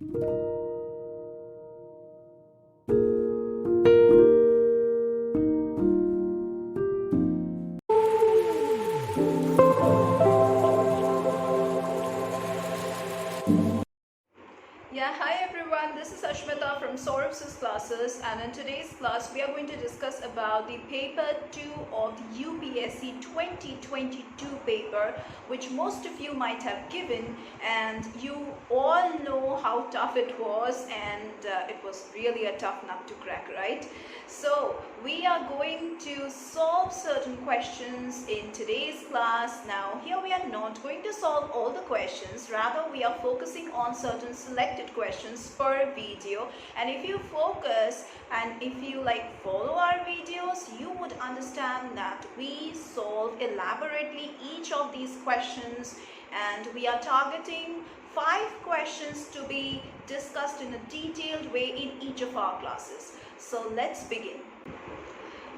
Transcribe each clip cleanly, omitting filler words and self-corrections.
Yeah, hi everyone, this is Ashmita from Saurav's classes, and in today's class we are going to discuss about the paper 2 of the UPSC 2022 paper, which most of you might have given, and you all know how tough it was, and it was really a tough nut to crack, right? So we are going to solve certain questions in today's class. Now here we are not going to solve all the questions, rather we are focusing on certain selected questions per video, and if you focus and if you follow our videos, you would understand that we solve elaborately each of these questions, and we are targeting 5 questions to be discussed in a detailed way in each of our classes. So let's begin.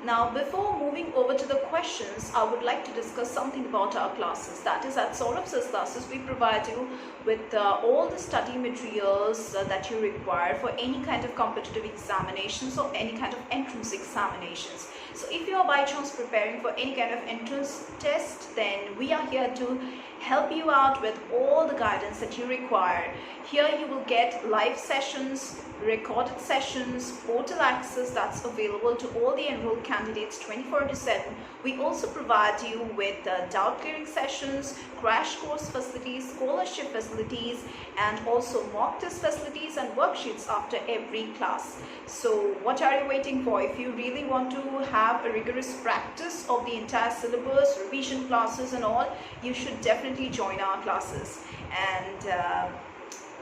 Now, before moving over to the questions, I would like to discuss something about our classes. That is, at Saurav's classes, we provide you with all the study materials that you require for any kind of competitive examinations or any kind of entrance examinations. So if you are by chance preparing for any kind of entrance test, then we are here to help you out with all the guidance that you require. Here you will get live sessions, recorded sessions, portal access that's available to all the enrolled candidates 24/7. We also provide you with doubt clearing sessions, crash course facilities, scholarship facilities, and also mock test facilities and worksheets after every class. So what are you waiting for? If you really want to have a rigorous practice of the entire syllabus, revision classes and all, you should definitely join our classes. And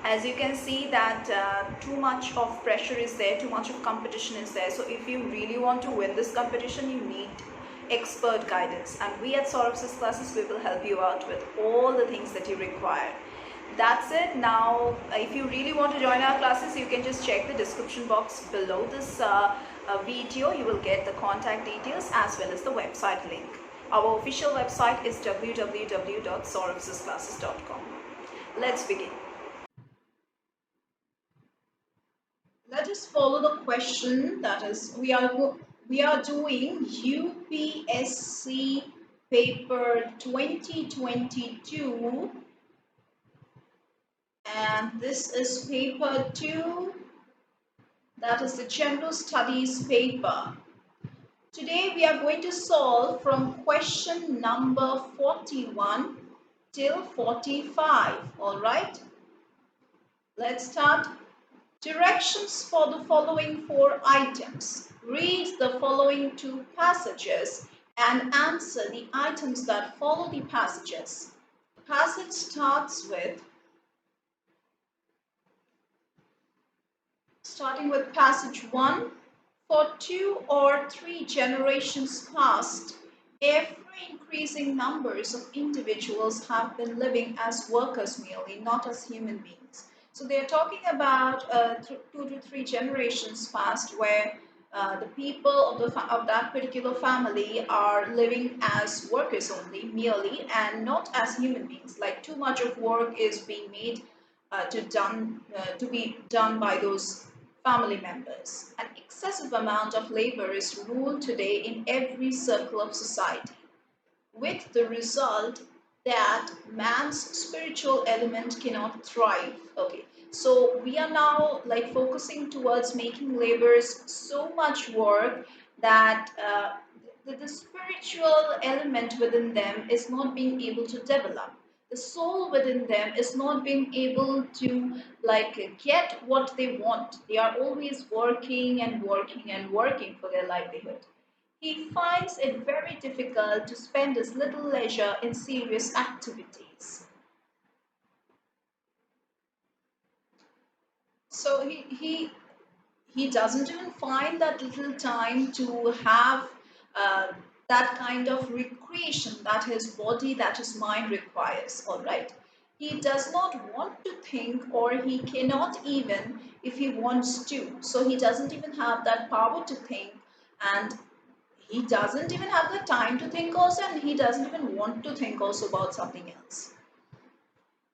as you can see that too much of pressure is there, too much of competition is there. So if you really want to win this competition, you need expert guidance, and we at Saurav's classes, we will help you out with all the things that you require. That's it. Now if you really want to join our classes, you can just check the description box below this video. You will get the contact details as well as the website link. Our official website is www.sauravsclasses.com. Let's begin. Let us follow the question. That is, we are doing UPSC paper 2022, and this is paper 2, that is the General Studies paper. Today we are going to solve from question number 41 till 45. All right, let's start. Directions for the following 4 items. Read the following 2 passages and answer the items that follow the passages. The passage starts with, starting with passage 1. For 2 or 3 generations past, ever increasing numbers of individuals have been living as workers merely, not as human beings. So they are talking about 2 to 3 generations past, where the people of that particular family are living as workers only, merely, and not as human beings. Like too much of work is being made to be done by those family members. An excessive amount of labor is ruled today in every circle of society, with the result that man's spiritual element cannot thrive. Okay, so we are now focusing towards making laborers so much work that the spiritual element within them is not being able to develop. The soul within them is not being able to get what they want. They are always working and working and working for their livelihood. He finds it very difficult to spend his little leisure in serious activities. So he doesn't even find that little time to have that kind of recreation that his body, that his mind requires. All right. He does not want to think, or he cannot even if he wants to. So he doesn't even have that power to think, and he doesn't even have the time to think also, and he doesn't even want to think also about something else.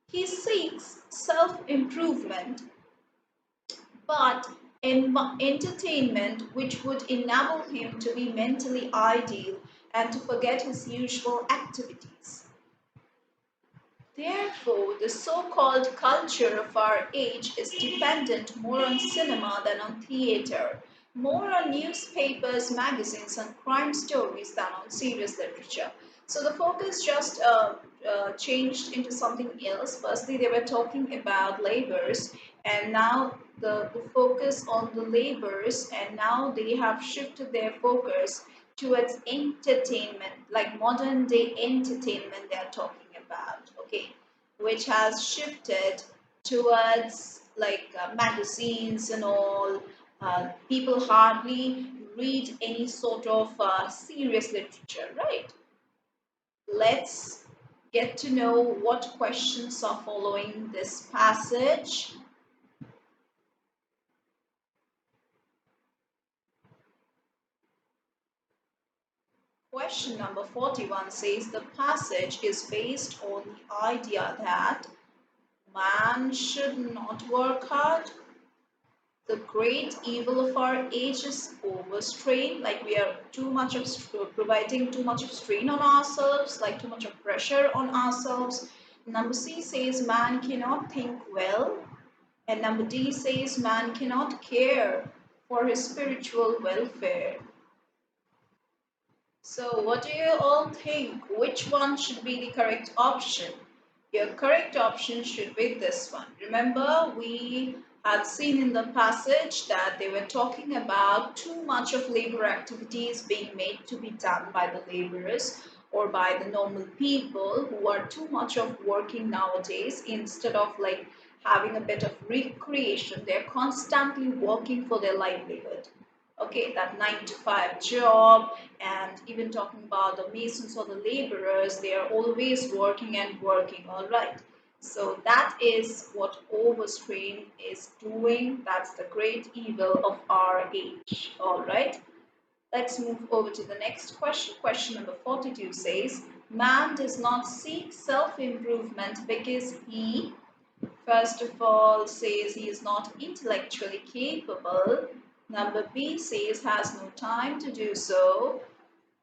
He seeks self-improvement but entertainment which would enable him to be mentally ideal and to forget his usual activities. Therefore, the so-called culture of our age is dependent more on cinema than on theatre, more on newspapers, magazines, and crime stories than on serious literature. So the focus just changed into something else. Firstly, they were talking about labors, and now the focus on the labors, and now they have shifted their focus towards entertainment, like modern day entertainment they are talking about, okay, which has shifted towards like magazines and all. People hardly read any sort of serious literature, right? Let's get to know what questions are following this passage. Question number 41 says the passage is based on the idea that man should not work hard. The great evil of our age is overstrain, like we are too much of providing too much of strain on ourselves, like too much of pressure on ourselves. Number C says man cannot think well, and number D says man cannot care for his spiritual welfare. So what do you all think? Which one should be the correct option? Your correct option should be this one. Remember, we had seen in the passage that they were talking about too much of labor activities being made to be done by the laborers or by the normal people who are too much of working nowadays instead of like having a bit of recreation. They're constantly working for their livelihood. Okay, that 9 to 5 job, and even talking about the masons or the laborers, they are always working and working, all right. So that is what overstrain is doing. That's the great evil of our age, all right. Let's move over to the next question. Question number 42 says man does not seek self-improvement because he, first of all, says he is not intellectually capable. Number B says has no time to do so,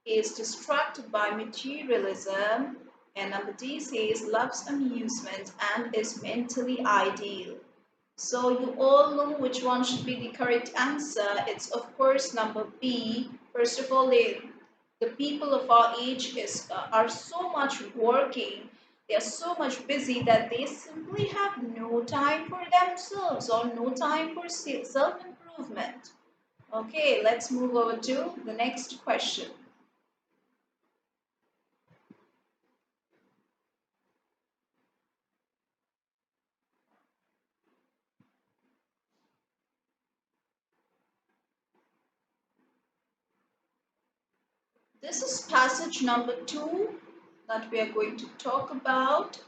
is distracted by materialism. And number D says loves amusement and is mentally ideal. So you all know which one should be the correct answer. It's of course number B. First of all, the people of our age are so much working, they are so much busy that they simply have no time for themselves or no time for self-improvement. Okay, let's move over to the next question. This is passage number 2 that we are going to talk about.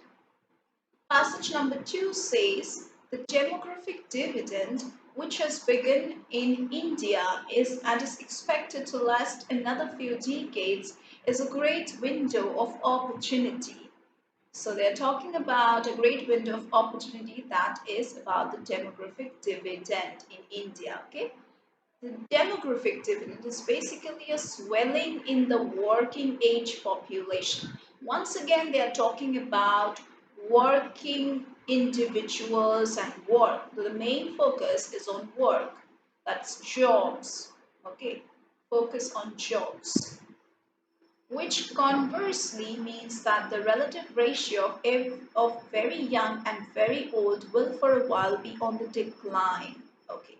Passage number 2 says the demographic dividend, which has begun in India is and is expected to last another few decades, is a great window of opportunity. So they're talking about a great window of opportunity that is about the demographic dividend in India. Okay. The demographic dividend is basically a swelling in the working age population. Once again, they are talking about working individuals and work. The main focus is on work. That's jobs. Okay, focus on jobs. Which conversely means that the relative ratio of very young and very old will for a while be on the decline. Okay.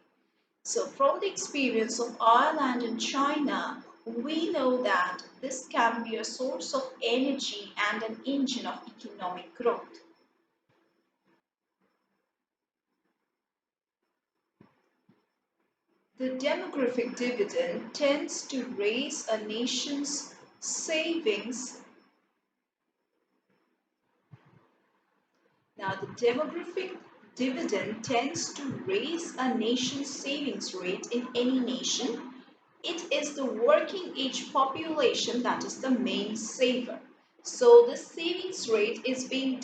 So from the experience of Ireland and China, we know that this can be a source of energy and an engine of economic growth. The demographic dividend tends to raise a nation's savings. Now, the demographic dividend tends to raise a nation's savings rate in any nation. It is the working age population that is the main saver. So the savings rate is being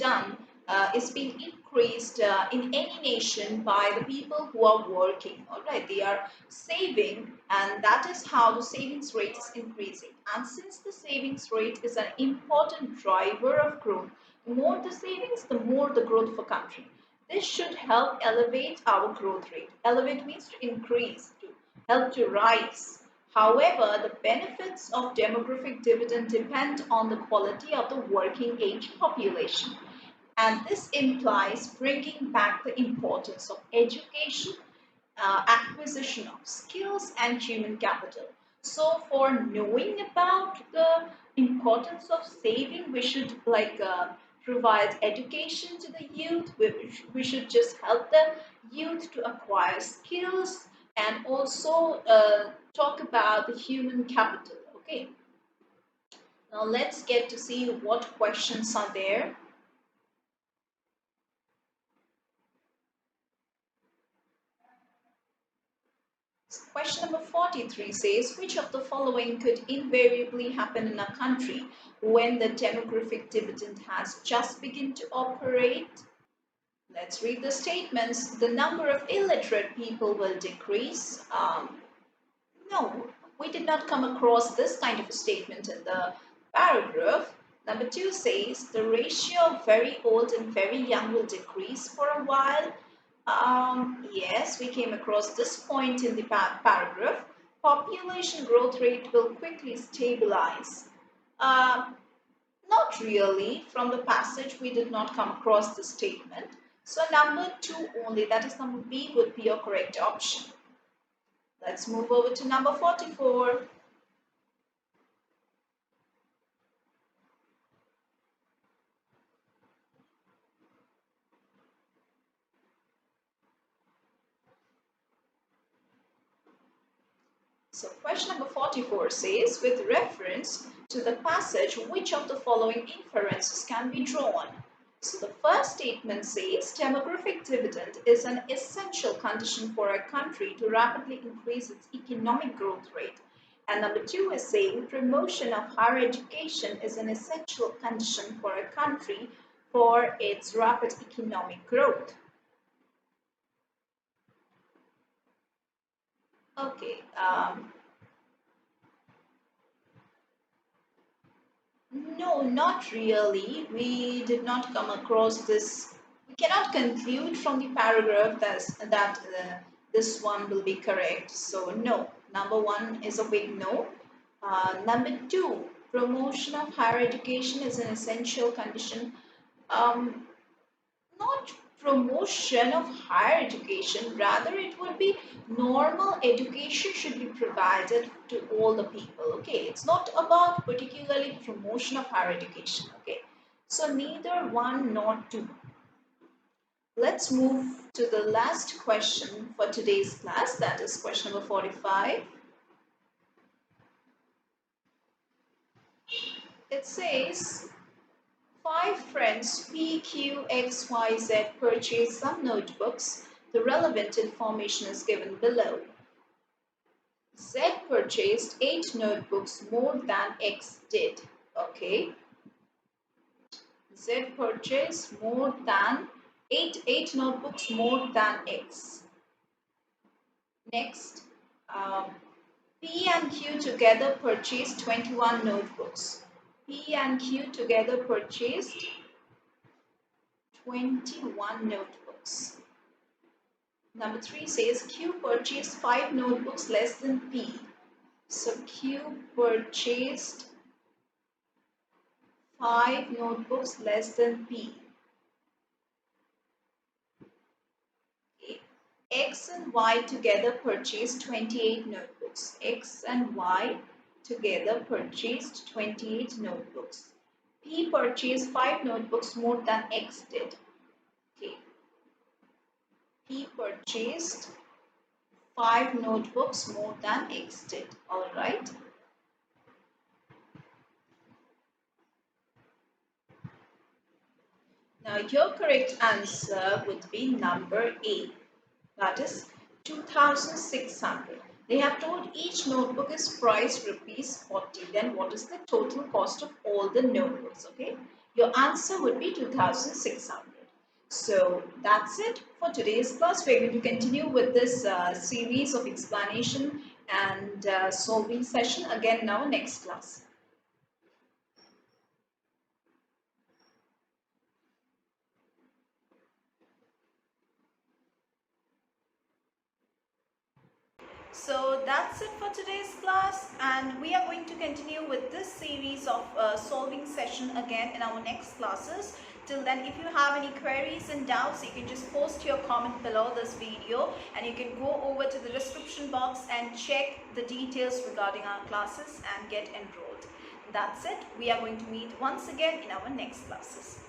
increased in any nation by the people who are working. All right, they are saving, and that is how the savings rate is increasing. And since the savings rate is an important driver of growth, the more the savings, the more the growth of a country. This should help elevate our growth rate. Elevate means to increase, to help to rise. However, the benefits of demographic dividend depend on the quality of the working age population. And this implies bringing back the importance of education, acquisition of skills, and human capital. So, for knowing about the importance of saving, we should provide education to the youth. We should just help the youth to acquire skills and also talk about the human capital. Okay, now let's get to see what questions are there. Question number 43 says, which of the following could invariably happen in a country when the demographic dividend has just begun to operate? Let's read the statements. The number of illiterate people will decrease. No, we did not come across this kind of a statement in the paragraph. Number 2 says, the ratio of very old and very young will decrease for a while. Yes, we came across this point in the paragraph. Population growth rate will quickly stabilize. Not really. From the passage, we did not come across the statement. So number 2 only, that is number B, would be your correct option. Let's move over to number 44. So question number 44 says, with reference to the passage, which of the following inferences can be drawn? So the first statement says, demographic dividend is an essential condition for a country to rapidly increase its economic growth rate. And number 2 is saying, promotion of higher education is an essential condition for a country for its rapid economic growth. Okay. No, not really. We did not come across this. We cannot conclude from the paragraph that this one will be correct. So, no. Number 1 is a big no. Number 2, promotion of higher education is an essential condition. Not promotion of higher education, rather it would be normal education should be provided to all the people. Okay, it's not about particularly promotion of higher education. Okay, so neither 1 nor 2. Let's move to the last question for today's class, that is question number 45. It says, 5 friends P, Q, X, Y, Z purchased some notebooks. The relevant information is given below. Z purchased 8 notebooks more than X did. Okay. Z purchased more than 8 notebooks more than X. Next, P and Q together purchased 21 notebooks. P and Q together purchased 21 notebooks. Number 3 says Q purchased 5 notebooks less than P. So Q purchased 5 notebooks less than P. Okay. X and Y together purchased 28 notebooks. X and Y together purchased 28 notebooks. P purchased 5 notebooks more than X did. Okay. P purchased 5 notebooks more than X did. Alright. Now your correct answer would be number A. That is 2,600. They have told each notebook is priced rupees 40. Then what is the total cost of all the notebooks? Okay. Your answer would be 2,600. So that's it for today's class. We're going to continue with this series of explanation and solving session again in our next class. So that's it for today's class, and we are going to continue with this series of solving session again in our next classes. Till then, if you have any queries and doubts, you can just post your comment below this video, and you can go over to the description box and check the details regarding our classes and get enrolled. That's it. We are going to meet once again in our next classes.